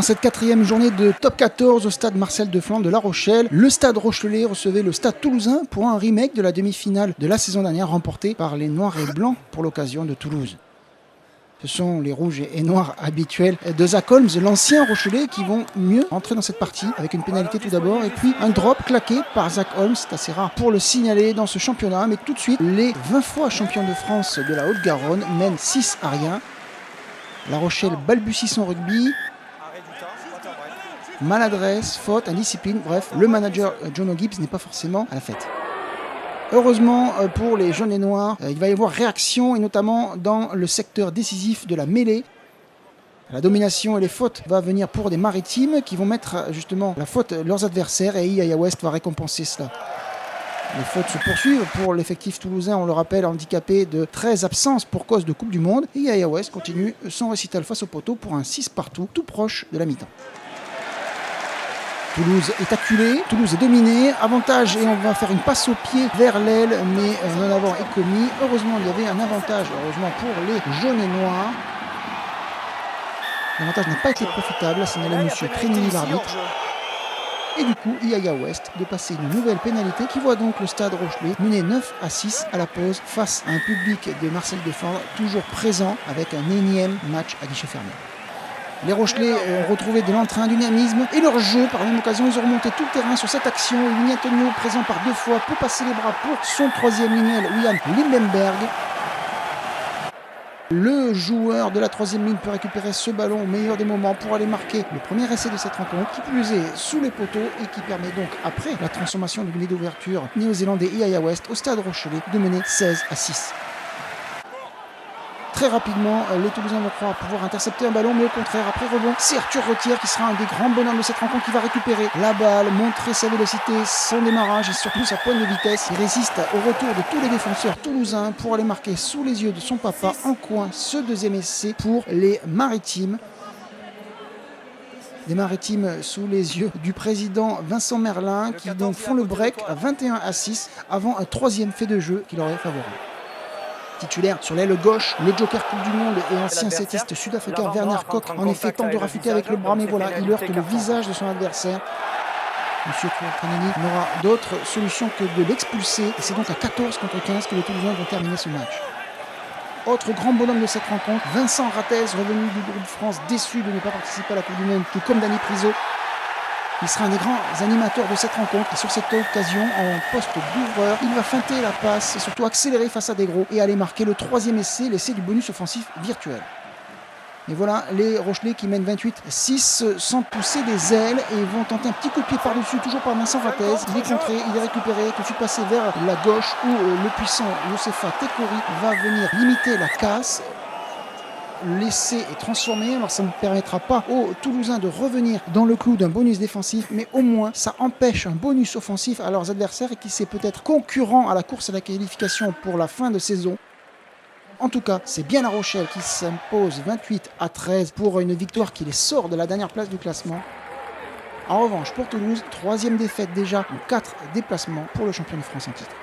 En cette quatrième journée de top 14 au stade Marcel Defland de La Rochelle, le stade Rochelais recevait le stade toulousain pour un remake de la demi-finale de la saison dernière remportée par les Noirs et Blancs pour l'occasion de Toulouse. Ce sont les rouges et noirs habituels de Zach Holmes, l'ancien Rochelais, qui vont mieux entrer dans cette partie avec une pénalité tout d'abord et puis un drop claqué par Zach Holmes. C'est assez rare pour le signaler dans ce championnat, mais tout de suite, les 20 fois champions de France de la Haute-Garonne mènent 6-1. La Rochelle balbutie son rugby. Maladresse, faute, indiscipline, bref, le manager Jono Gibbs n'est pas forcément à la fête. Heureusement pour les jaunes et noirs, il va y avoir réaction, et notamment dans le secteur décisif de la mêlée. La domination et les fautes va venir pour des maritimes qui vont mettre justement la faute leurs adversaires, et Yaya West va récompenser cela. Les fautes se poursuivent pour l'effectif toulousain, on le rappelle, handicapé de 13 absences pour cause de Coupe du Monde. Et Yaya West continue son récital face au poteau pour un 6 partout, tout proche de la mi-temps. Toulouse est acculé, Toulouse est dominé, avantage et on va faire une passe au pied vers l'aile, mais non avant est commis. Heureusement, il y avait un avantage, heureusement pour les jaunes et noirs. L'avantage n'a pas été profitable, a signalé M. Trénini, l'arbitre. Et du coup, Yaya West de passer une nouvelle pénalité qui voit donc le stade Rochelais mener 9-6 à la pause face à un public de Marcel Defland toujours présent avec un énième match à guichet fermé. Les Rochelais ont retrouvé de l'entrain, du dynamisme et leur jeu. Par la même occasion, ils ont remonté tout le terrain sur cette action. Ligny Antonio, présent par 2 fois, peut passer les bras pour son troisième lignel, William Lindenberg. Le joueur de la troisième ligne peut récupérer ce ballon au meilleur des moments pour aller marquer le premier essai de cette rencontre, qui plus est sous les poteaux et qui permet donc, après la transformation du milieu d'ouverture néo-zélandais Yaya West au stade Rochelais, de mener 16-6. Très rapidement, les Toulousains vont croire pouvoir intercepter un ballon, mais au contraire, après rebond, c'est Arthur Retière qui sera un des grands bonhommes de cette rencontre qui va récupérer la balle, montrer sa vélocité, son démarrage et surtout sa pointe de vitesse. Il résiste au retour de tous les défenseurs toulousains pour aller marquer sous les yeux de son papa en coin ce deuxième essai pour les Maritimes. Des Maritimes sous les yeux du président Vincent Merlin qui donc font le break à 21-6 avant un troisième fait de jeu qui leur est favorable. Titulaire sur l'aile gauche, le joker Coupe du Monde et ancien sétiste sud-africain Werner Kok en effet tente de rafuter avec le bras, mais voilà, il heurte le visage de son adversaire. Monsieur Trénini n'aura d'autre solution que de l'expulser, et c'est donc à 14 contre 15 que les Toulousains vont terminer ce match. Autre grand bonhomme de cette rencontre, Vincent Rattez, revenu du groupe France, déçu de ne pas participer à la Coupe du Monde, tout comme Dani Priso. Il sera un des grands animateurs de cette rencontre et sur cette occasion, en poste d'ouvreur, il va feinter la passe et surtout accélérer face à des gros et aller marquer le troisième essai, l'essai du bonus offensif virtuel. Et voilà les Rochelais qui mènent 28-6 sans pousser des ailes et vont tenter un petit coup de pied par-dessus, toujours par Vincent Rattez. Il est contré, il est récupéré, tout de suite passé vers la gauche où le puissant Youssefa Tekori va venir limiter la casse. L'essai est transformé, alors ça ne permettra pas aux Toulousains de revenir dans le clou d'un bonus défensif, mais au moins ça empêche un bonus offensif à leurs adversaires et qui c'est peut-être concurrent à la course à la qualification pour la fin de saison. En tout cas, c'est bien La Rochelle qui s'impose 28-13 pour une victoire qui les sort de la dernière place du classement. En revanche, pour Toulouse, 3e défaite déjà en 4 déplacements pour le champion de France en titre.